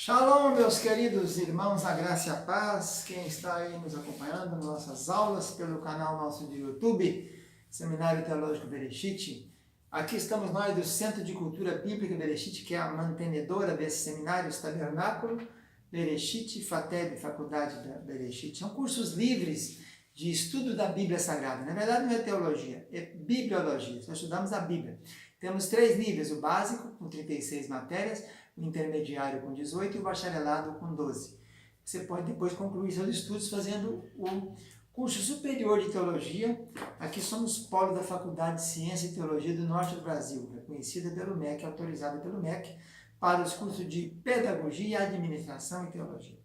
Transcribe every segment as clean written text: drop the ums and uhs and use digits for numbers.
Shalom, meus queridos irmãos, a graça e a paz, quem está aí nos acompanhando nas nossas aulas pelo canal nosso de YouTube, Seminário Teológico Bereshit. Aqui estamos nós do Centro de Cultura Bíblica Bereshit, que é a mantenedora desse seminário, esse tabernáculo, Bereshit, FATEB, Faculdade da Bereshit. São cursos livres de estudo da Bíblia Sagrada. Na verdade não é teologia, é bibliologia, nós estudamos a Bíblia. Temos 3 níveis, o básico, com 36 matérias, o intermediário com 18 e o bacharelado com 12. Você pode depois concluir seus estudos fazendo o curso superior de teologia. Aqui somos polo da Faculdade de Ciência e Teologia do Norte do Brasil, reconhecida pelo MEC, autorizada pelo MEC, para os cursos de Pedagogia, Administração e Teologia.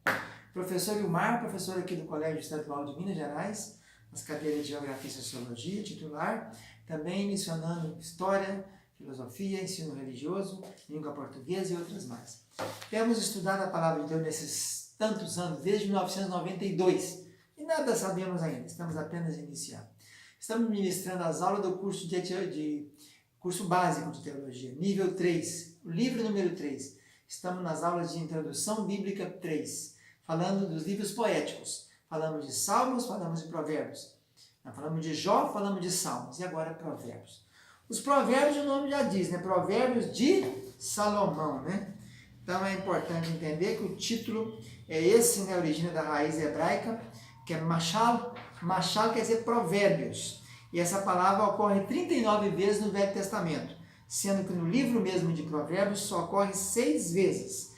Professor Ilmar, professor aqui do Colégio Estadual de Minas Gerais, nas cadeiras de Geografia e Sociologia, titular, também mencionando História, Filosofia, Ensino Religioso, Língua Portuguesa e outras mais. Temos estudado a Palavra de Deus nesses tantos anos, desde 1992, e nada sabemos ainda, estamos apenas iniciando. Estamos ministrando as aulas do curso curso básico de Teologia, nível 3, o livro número 3. Estamos nas aulas de Introdução Bíblica 3, falando dos livros poéticos. Falamos de Salmos, falamos de Provérbios. Falamos de Jó, falamos de Salmos, e agora Provérbios. Os provérbios, o nome já diz, né? Provérbios de Salomão, né? Então é importante entender que o título é esse, né? Origina da raiz hebraica, que é mashal. Mashal quer dizer provérbios. E essa palavra ocorre 39 vezes no Velho Testamento, sendo que no livro mesmo de Provérbios só ocorre 6 vezes.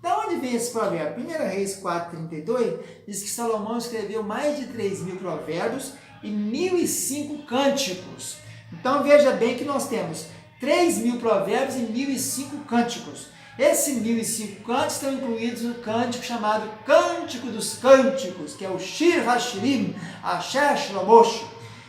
Da onde vem esse provérbio? 1 Reis 4,32 diz que Salomão escreveu mais de 3.000 provérbios e 1.005 cânticos. Então veja bem que nós temos 3.000 provérbios e 1.005 cânticos. Esses 1.005 cânticos estão incluídos no cântico chamado Cântico dos Cânticos, que é o Shir HaShirim, Asher Shlomosh.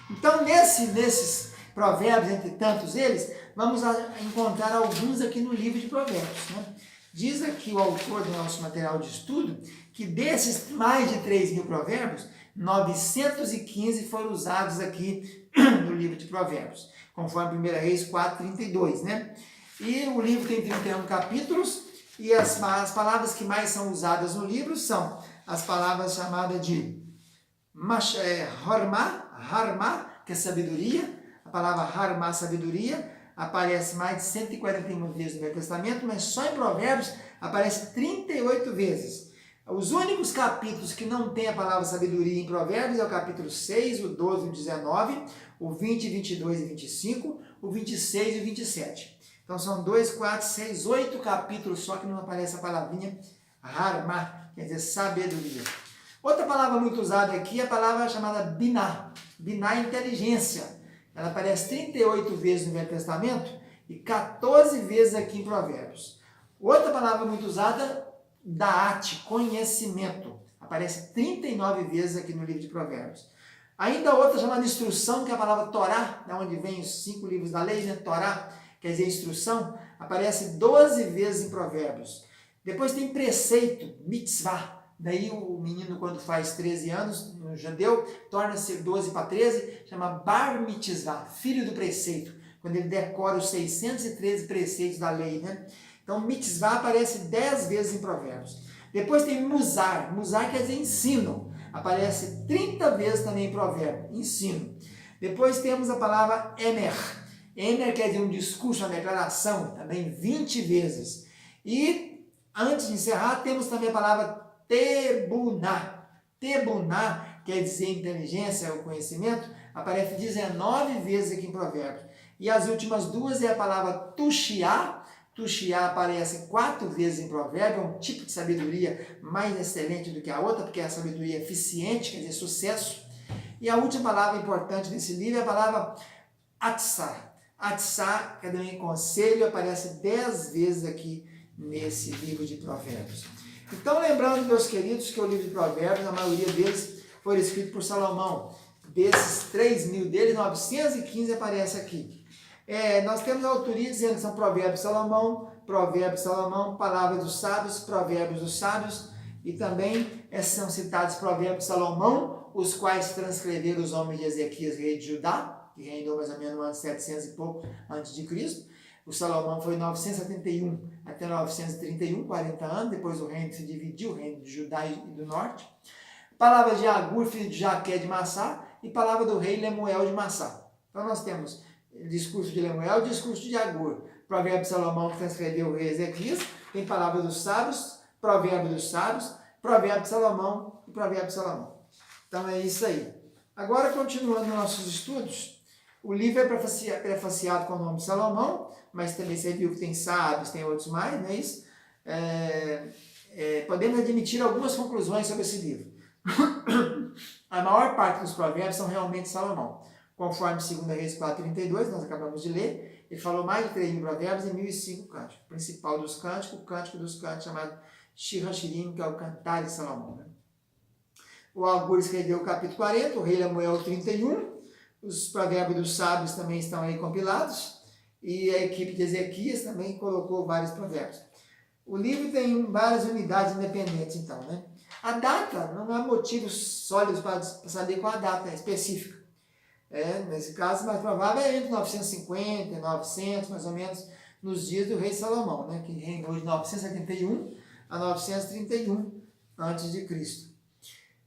Então nesses provérbios, entre tantos eles, vamos encontrar alguns aqui no livro de Provérbios, né? Diz aqui o autor do nosso material de estudo que desses mais de 3.000 provérbios, 915 foram usados aqui no livro de Provérbios, conforme 1 Reis 4,32, né? E o livro tem 31 capítulos e as palavras que mais são usadas no livro são as palavras chamadas de Harmá, que é sabedoria. A palavra Harmá, sabedoria, aparece mais de 141 vezes no Velho Testamento, mas só em Provérbios aparece 38 vezes. Os únicos capítulos que não tem a palavra sabedoria em Provérbios é o capítulo 6, o 12 e o 19, o 20, 22 e 25, o 26 e o 27. Então são 2, 4, 6, 8 capítulos só que não aparece a palavrinha Harmá, quer dizer sabedoria. Outra palavra muito usada aqui é a palavra chamada Biná. Biná é inteligência. Ela aparece 38 vezes no Velho Testamento e 14 vezes aqui em Provérbios. Outra palavra muito usada, Daat, conhecimento. Aparece 39 vezes aqui no livro de Provérbios. Ainda outra chamada instrução, que é a palavra Torá, da onde vem os 5 livros da lei, né? Torá, quer dizer instrução, aparece 12 vezes em Provérbios. Depois tem preceito, mitzvah. Daí o menino, quando faz 13 anos, no judeu, torna-se 12 para 13, chama Bar Mitzvah, filho do preceito, quando ele decora os 613 preceitos da lei, né? Então, mitzvah aparece 10 vezes em Provérbios. Depois tem musar, musar quer dizer ensino, aparece 30 vezes também em Provérbios, ensino. Depois temos a palavra emer, emer quer dizer um discurso, uma declaração, também 20 vezes. E, antes de encerrar, temos também a palavra Tebuná. Tebuná quer dizer inteligência ou conhecimento, aparece 19 vezes aqui em Provérbios. E as últimas duas é a palavra Tuxiá. Tuxiá aparece 4 vezes em Provérbios, é um tipo de sabedoria mais excelente do que a outra, porque a sabedoria é eficiente, quer dizer sucesso. E a última palavra importante desse livro é a palavra Atsá. Atsá, quer dizer conselho, aparece 10 vezes aqui nesse livro de Provérbios. Então, lembrando, meus queridos, que o livro de Provérbios, a maioria deles foi escrito por Salomão. Desses 3.000 dele, 915 aparece aqui. Nós temos a autoria dizendo que são Provérbios de Salomão, Palavras dos Sábios, Provérbios dos Sábios, e também são citados Provérbios de Salomão, os quais transcreveram os homens de Ezequias, rei de Judá, que reinou mais ou menos no ano 700 e pouco antes de Cristo. O Salomão foi 971 até 931, 40 anos, depois o reino se dividiu, o reino de Judá e do norte. Palavra de Agur, filho de Jaqué de Massá, e palavra do rei Lemuel de Massá. Então nós temos discurso de Lemuel e discurso de Agur. Provérbio de Salomão, que transcreveu o rei Ezequias, tem palavra dos sábios, provérbio dos sábios, provérbio de Salomão e provérbio de Salomão. Então é isso aí. Agora, continuando nossos estudos, o livro é prefaciado com o nome de Salomão, mas também você viu que tem sábios, tem outros mais, não é isso? Podemos admitir algumas conclusões sobre esse livro. A maior parte dos provérbios são realmente Salomão. Conforme 2 Reis 4:32, nós acabamos de ler, ele falou mais de 3.000 provérbios e 1.005 cânticos. O principal dos cânticos, o cântico dos cânticos, chamado Shir HaShirim, que é o Cantar de Salomão. Né? O Agur escreveu o capítulo 40, o rei Lemuel 31, os provérbios dos sábios também estão aí compilados, e a equipe de Ezequias também colocou vários provérbios. O livro tem várias unidades independentes, então, né? A data, não há motivos sólidos para saber qual a data específica. Nesse caso, mais provável é entre 950 e 900, mais ou menos, nos dias do rei Salomão, né? Que reinou de 971 a 931 a.C.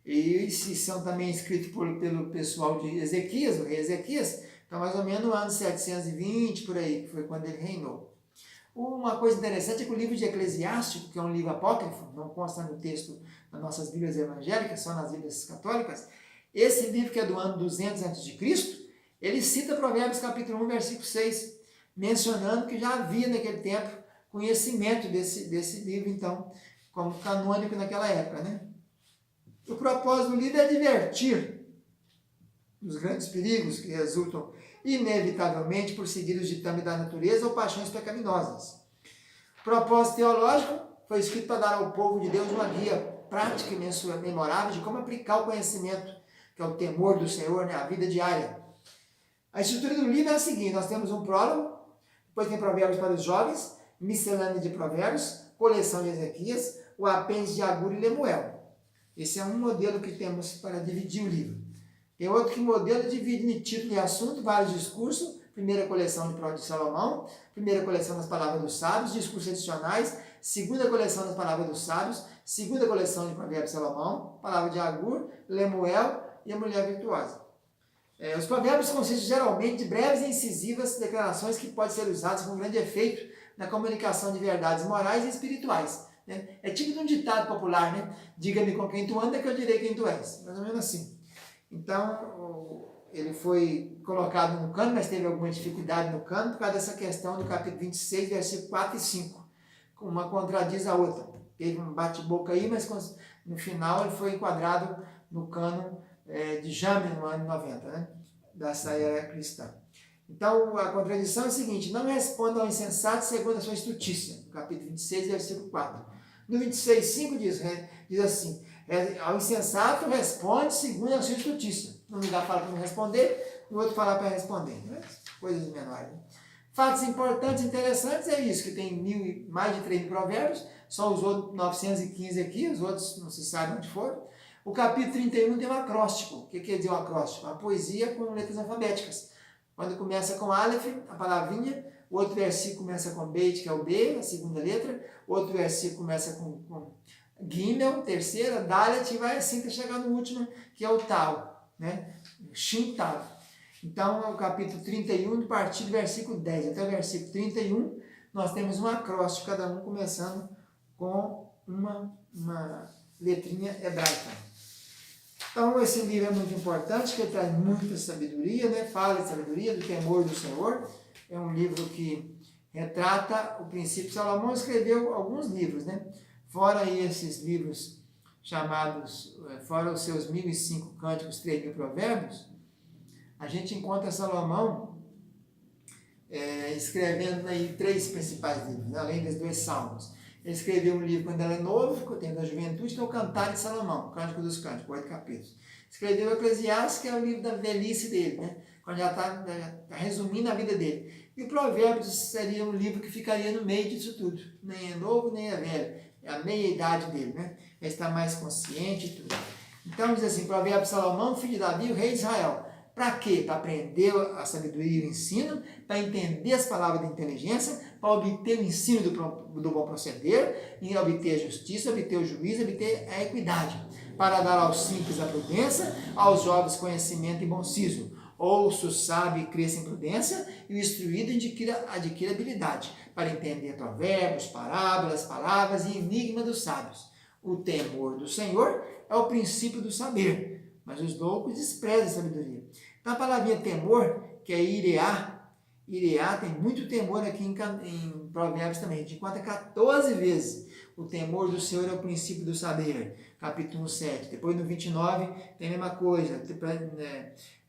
E se são também escritos pelo pessoal de Ezequias, o rei Ezequias, então mais ou menos no ano 720, por aí, que foi quando ele reinou. Uma coisa interessante é que o livro de Eclesiástico, que é um livro apócrifo, não consta no texto das nossas Bíblias evangélicas, só nas Bíblias católicas, esse livro que é do ano 200 a.C., ele cita Provérbios capítulo 1, versículo 6, mencionando que já havia naquele tempo conhecimento desse livro, então, como canônico naquela época, né? O propósito do livro é advertir dos grandes perigos que resultam inevitavelmente por seguir os ditames da natureza ou paixões pecaminosas. O propósito teológico foi escrito para dar ao povo de Deus uma guia prática e memorável de como aplicar o conhecimento, que é o temor do Senhor, né, a vida diária. A estrutura do livro é a seguinte: nós temos um prólogo, depois tem provérbios para os jovens, miscelânea de provérbios, coleção de Ezequias, o apêndice de Agur e Lemuel. Esse é um modelo que temos para dividir o livro. Tem outro que modelo divide em título e assunto, vários discursos, primeira coleção de Provérbios de Salomão, primeira coleção das palavras dos sábios, discursos adicionais, segunda coleção das palavras dos sábios, segunda coleção de Provérbios de Salomão, palavra de Agur, Lemuel e a mulher virtuosa. Os provérbios consistem geralmente de breves e incisivas declarações que podem ser usadas com grande efeito na comunicação de verdades morais e espirituais. É tipo de um ditado popular, né? Diga-me com quem tu anda que eu direi quem tu és. Mais ou menos assim. Então, ele foi colocado no cano, mas teve alguma dificuldade no cano por causa dessa questão do capítulo 26, versículo 4 e 5. Uma contradiz a outra. Teve um bate-boca aí, mas no final ele foi enquadrado no cano de Jame, no ano 90, né? Dessa era cristã. Então, a contradição é a seguinte: não responda ao insensato segundo a sua estultícia. Capítulo 26, versículo 4. No 26,5 diz assim: ao insensato responde segundo a sua estultícia. Num lugar fala para não responder, no outro fala para responder. Coisas menores. Né? Fatos importantes e interessantes é isso, que tem mais de 3.000 provérbios, só os outros 915 aqui, os outros não se sabe onde foram. O capítulo 31 tem um acróstico. O que quer dizer um acróstico? Uma poesia com letras alfabéticas. Quando começa com Aleph, a palavrinha, o outro versículo começa com Beit, que é o B, a segunda letra, outro versículo começa com Gimel, terceira, Dalet, e vai assim até chegar no último, que é o Tal, né? Shin Tal. Então, o capítulo 31, a partir do versículo 10 até o versículo 31, nós temos um acróstico, cada um começando com uma letrinha hebraica. Então, esse livro é muito importante, porque ele traz muita sabedoria, né? Fala de sabedoria, do temor do Senhor. É um livro que retrata o princípio. Salomão escreveu alguns livros, né? Fora esses livros chamados, fora os seus 1.005 cânticos, 3.000 provérbios, a gente encontra Salomão escrevendo aí 3 principais livros, né? Além dos 2 salmos. Ele escreveu um livro quando era novo, com o tempo da juventude, que é o Cantar de Salomão, Cântico dos Cânticos, 8 capítulos. Escreveu o Eclesiastes, que é o livro da velhice dele, né? Quando já está resumindo a vida dele. E o Provérbios seria um livro que ficaria no meio disso tudo. Nem é novo, nem é velho. É a meia-idade dele, né? Ele está mais consciente e tudo. Então diz assim: Provérbios de Salomão, filho de Davi, o rei de Israel. Para quê? Para aprender a sabedoria e o ensino, para entender as palavras da inteligência, para obter o ensino do bom proceder, e obter a justiça, obter o juízo, obter a equidade, para dar aos simples a prudência, aos jovens conhecimento e bom siso. Ouça o sábio e cresça em prudência, e o instruído adquira habilidade, para entender provérbios, parábolas, palavras e enigma dos sábios. O temor do Senhor é o princípio do saber, mas os loucos desprezam a sabedoria. Então a palavrinha temor, que é ireá tem muito temor aqui em Provérbios também. A gente encontra 14 vezes. O temor do Senhor é o princípio do saber. Capítulo 7. Depois no 29 tem a mesma coisa.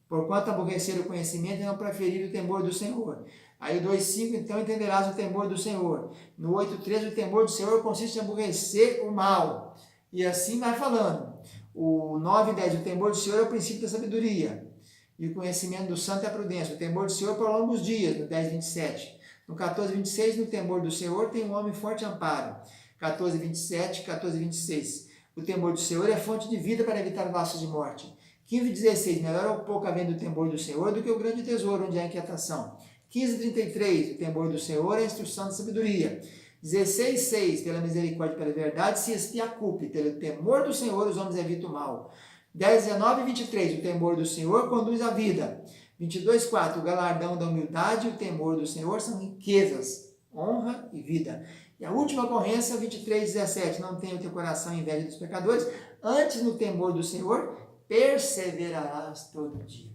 Porquanto aborrecer o conhecimento e não preferir o temor do Senhor. Aí o 2,5, então entenderás o temor do Senhor. No 8,3, o temor do Senhor consiste em aborrecer o mal. E assim vai falando. O 9,10, o temor do Senhor é o princípio da sabedoria. E o conhecimento do santo é a prudência. O temor do Senhor prolonga os dias, no 10,27. No 14,26, no temor do Senhor tem um homem forte amparo. 14,27, 14,26. O temor do Senhor é fonte de vida para evitar laços de morte. 15,16, melhor é o pouco havendo o temor do Senhor do que o grande tesouro onde há inquietação. 15,33, o temor do Senhor é a instrução da sabedoria. 16,6, pela misericórdia e pela verdade se expia a culpa, pelo temor do Senhor os homens evitam o mal. 19 e 23, o temor do Senhor conduz à vida. 22,4, o galardão da humildade e o temor do Senhor são riquezas, honra e vida. E a última ocorrência, 23,17, não tenha o teu coração inveja dos pecadores, antes no temor do Senhor perseverarás todo dia.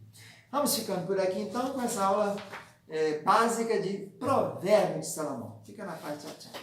Vamos ficando por aqui então com essa aula básica de Provérbios de Salomão. Fica na paz, tchau, tchau.